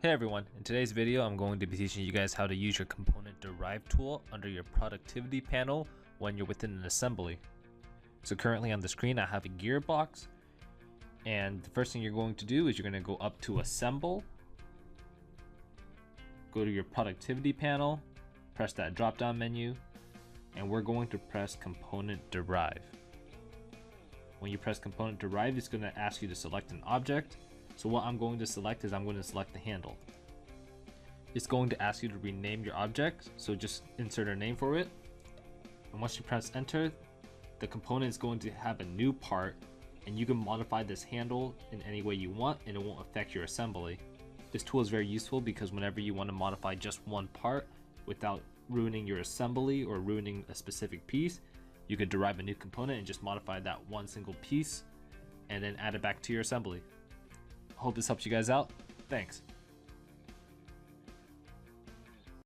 Hey everyone, in today's video I'm going to be teaching you guys how to use your component Derive tool under your productivity panel when you're within an assembly. So currently on the screen I have a gearbox, and the first thing you're going to do is you're going to go up to assemble, go to your productivity panel, press that drop down menu, and we're going to press component Derive. When you press component Derive, it's going to ask you to select an object. So what I'm going to select is I'm going to select the handle. It's going to ask you to rename your object, so just insert a name for it. And once you press enter, the component is going to have a new part, and you can modify this handle in any way you want and it won't affect your assembly. This tool is very useful because whenever you want to modify just one part without ruining your assembly or ruining a specific piece, you could derive a new component and just modify that one single piece and then add it back to your assembly. Hope this helps you guys out. Thanks.